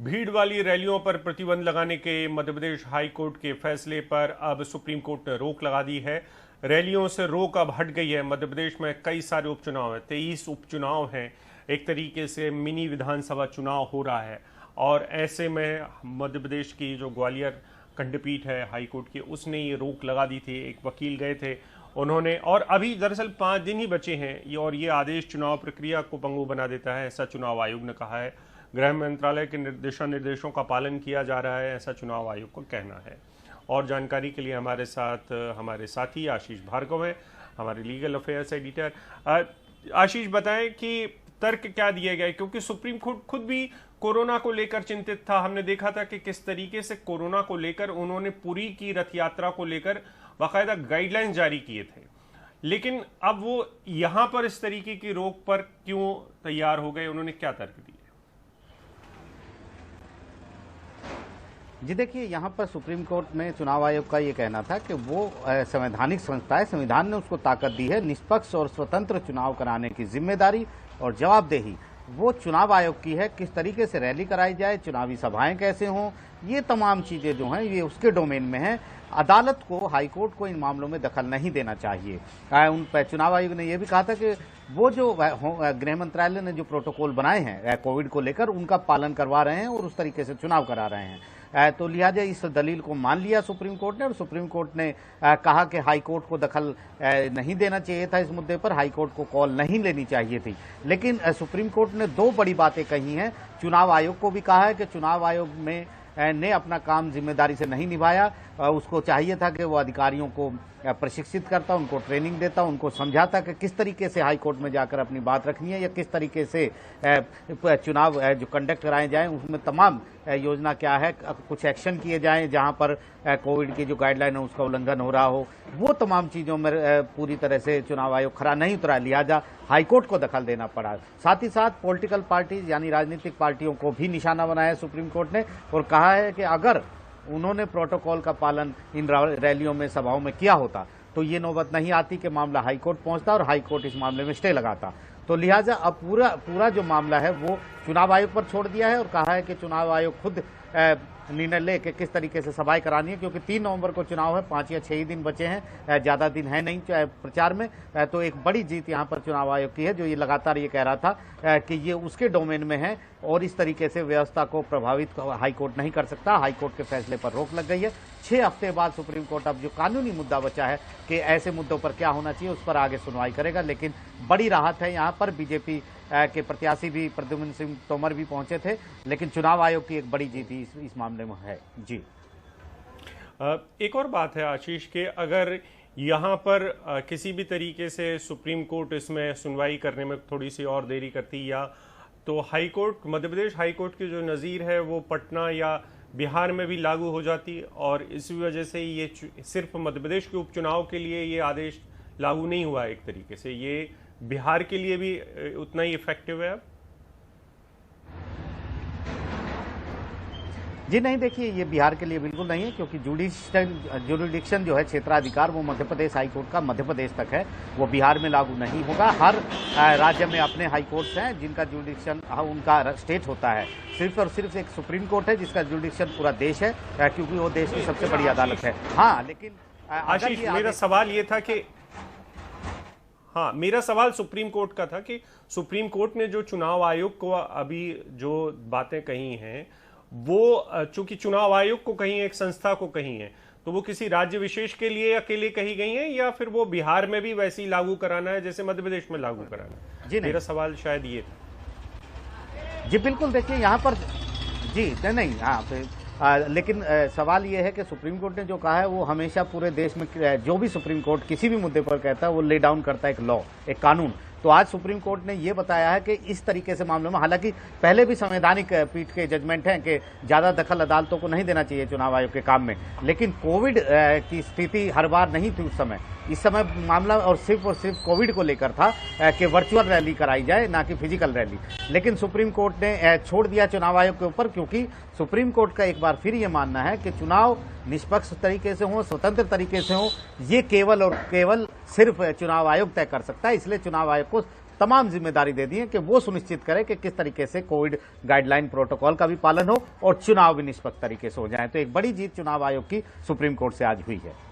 भीड़ वाली रैलियों पर प्रतिबंध लगाने के मध्य प्रदेश हाई कोर्ट के फैसले पर अब सुप्रीम कोर्ट ने रोक लगा दी है। रैलियों से रोक अब हट गई है। मध्य प्रदेश में कई सारे उपचुनाव हैं, 23 उपचुनाव हैं। एक तरीके से मिनी विधानसभा चुनाव हो रहा है और ऐसे में मध्य प्रदेश की जो ग्वालियर खंडपीठ है हाई कोर्ट की, उसने ये रोक लगा दी थी। एक वकील गए थे उन्होंने, और अभी दरअसल 5 दिन ही बचे हैं और ये आदेश चुनाव प्रक्रिया को पंगु बना देता है, ऐसा चुनाव आयोग ने कहा है। गृह मंत्रालय के दिशा निर्देशों का पालन किया जा रहा है, ऐसा चुनाव आयोग का कहना है। और जानकारी के लिए हमारे साथ हमारे साथी आशीष भार्गव है, हमारे लीगल अफेयर्स एडिटर। आशीष, बताएं कि तर्क क्या दिए गए, क्योंकि सुप्रीम कोर्ट खुद भी कोरोना को लेकर चिंतित था। हमने देखा था कि किस तरीके से कोरोना को लेकर उन्होंने पुरी की रथ यात्रा को लेकर बाकायदा गाइडलाइंस जारी किए थे, लेकिन अब वो यहां पर इस तरीके की रोक पर क्यों तैयार हो गए, उन्होंने क्या तर्क दिए? जी देखिए, यहाँ पर सुप्रीम कोर्ट में चुनाव आयोग का ये कहना था कि वो संवैधानिक संस्था है, संविधान ने उसको ताकत दी है, निष्पक्ष और स्वतंत्र चुनाव कराने की जिम्मेदारी और जवाबदेही वो चुनाव आयोग की है। किस तरीके से रैली कराई जाए, चुनावी सभाएं कैसे हों, ये तमाम चीजें जो हैं ये उसके डोमेन में है। अदालत को, हाईकोर्ट को इन मामलों में दखल नहीं देना चाहिए। उन चुनाव आयोग ने यह भी कहा था कि वो जो गृह मंत्रालय ने जो प्रोटोकॉल बनाए हैं कोविड को लेकर, उनका पालन करवा रहे हैं और उस तरीके से चुनाव करा रहे हैं। तो लिहाजा इस दलील को मान लिया सुप्रीम कोर्ट ने, और सुप्रीम कोर्ट ने कहा कि हाई कोर्ट को दखल नहीं देना चाहिए था इस मुद्दे पर, हाई कोर्ट को कॉल नहीं लेनी चाहिए थी। लेकिन सुप्रीम कोर्ट ने 2 बड़ी बातें कही हैं। चुनाव आयोग को भी कहा है कि चुनाव आयोग ने अपना काम जिम्मेदारी से नहीं निभाया। उसको चाहिए था कि वो अधिकारियों को प्रशिक्षित करता, उनको ट्रेनिंग देता, उनको समझाता कि किस तरीके से हाई कोर्ट में जाकर अपनी बात रखनी है या किस तरीके से चुनाव जो कंडक्ट कराए जाएं उसमें तमाम योजना क्या है, कुछ एक्शन किए जाएं जहां पर कोविड की जो गाइडलाइन है उसका उल्लंघन हो रहा हो। वो तमाम चीजों में पूरी तरह से चुनाव आयोग खरा नहीं उतरा, लिहाजा हाईकोर्ट को दखल देना पड़ा। साथ ही साथ पॉलिटिकल पार्टी यानी राजनीतिक पार्टियों को भी निशाना बनाया सुप्रीम कोर्ट ने और कहा है कि अगर उन्होंने प्रोटोकॉल का पालन इन रैलियों में, सभाओं में किया होता तो ये नौबत नहीं आती कि मामला हाईकोर्ट पहुंचता और हाईकोर्ट इस मामले में स्टे लगाता। तो लिहाजा अब पूरा जो मामला है वो चुनाव आयोग पर छोड़ दिया है और कहा है कि चुनाव आयोग खुद निर्णय ले कि किस तरीके से सभाएं करानी है, क्योंकि 3 नवंबर को चुनाव है, 5 या 6 ही दिन बचे हैं, ज्यादा दिन है नहीं प्रचार में। तो एक बड़ी जीत यहाँ पर चुनाव आयोग की है, जो ये लगातार ये कह रहा था कि ये उसके डोमेन में है और इस तरीके से व्यवस्था को प्रभावित हाईकोर्ट नहीं कर सकता। हाईकोर्ट के फैसले पर रोक लग गई है। 6 हफ्ते बाद सुप्रीम कोर्ट अब जो कानूनी मुद्दा बचा है कि ऐसे मुद्दों पर क्या होना चाहिए, उस पर आगे सुनवाई करेगा। लेकिन बड़ी राहत है, यहाँ पर बीजेपी के प्रत्याशी भी प्रद्युम्न सिंह तोमर भी पहुंचे थे, लेकिन चुनाव आयोग की एक बड़ी जीत इस मामले में है। जी, एक और बात है आशीष के, अगर यहाँ पर किसी भी तरीके से सुप्रीम कोर्ट इसमें सुनवाई करने में थोड़ी सी और देरी करती, या तो high court, Madhya Pradesh high court की जो नज़ीर है वो पटना या बिहार में भी लागू हो जाती, और इसी वजह से ये सिर्फ मध्य प्रदेश के उपचुनाव के लिए ये आदेश लागू नहीं हुआ। एक तरीके से ये बिहार के लिए भी उतना ही इफेक्टिव है अब? जी नहीं, देखिए ये बिहार के लिए बिल्कुल नहीं है, क्योंकि जुडिक्शन जो है, क्षेत्राधिकार, वो मध्य प्रदेश हाईकोर्ट का मध्य प्रदेश तक है, वो बिहार में लागू नहीं होगा। हर राज्य में अपने हाईकोर्ट्स हैं जिनका जुडिक्शन उनका स्टेट होता है। सिर्फ और सिर्फ एक सुप्रीम कोर्ट है जिसका जुडिक्शन पूरा देश है, क्योंकि वो देश की सबसे बड़ी अदालत है। हाँ, लेकिन आशीष, मेरा सवाल ये था कि मेरा सवाल सुप्रीम कोर्ट का था कि सुप्रीम कोर्ट ने जो चुनाव आयोग को अभी जो बातें कही हैं, वो चूंकि चुनाव आयोग को कही, एक संस्था को कही है, तो वो किसी राज्य विशेष के लिए अकेले कही गई हैं या फिर वो बिहार में भी वैसे ही लागू कराना है जैसे मध्य प्रदेश में लागू कराना है? जी, मेरा सवाल शायद ये था। जी बिल्कुल, देखिए यहाँ पर जी नहीं, लेकिन सवाल ये है कि सुप्रीम कोर्ट ने जो कहा है वो हमेशा पूरे देश में जो भी सुप्रीम कोर्ट किसी भी मुद्दे पर कहता है वो ले डाउन करता है एक लॉ, एक कानून। तो आज सुप्रीम कोर्ट ने ये बताया है कि इस तरीके से मामलों में, हालांकि पहले भी संवैधानिक पीठ के जजमेंट हैं कि ज्यादा दखल अदालतों को नहीं देना चाहिए चुनाव आयोग के काम में, लेकिन कोविड की स्थिति हर बार नहीं थी उस समय। इस समय मामला और सिर्फ कोविड को लेकर था कि वर्चुअल रैली कराई जाए, ना कि फिजिकल रैली। लेकिन सुप्रीम कोर्ट ने छोड़ दिया चुनाव आयोग के ऊपर, क्योंकि सुप्रीम कोर्ट का एक बार फिर ये मानना है कि चुनाव निष्पक्ष तरीके से हो, स्वतंत्र तरीके से हो, ये केवल और केवल सिर्फ चुनाव आयोग तय कर सकता है। इसलिए चुनाव आयोग को तमाम जिम्मेदारी दे दी है कि वो सुनिश्चित करे कि किस तरीके से कोविड गाइडलाइन प्रोटोकॉल का भी पालन हो और चुनाव भी निष्पक्ष तरीके से हो जाए। तो एक बड़ी जीत चुनाव आयोग की सुप्रीम कोर्ट से आज हुई है।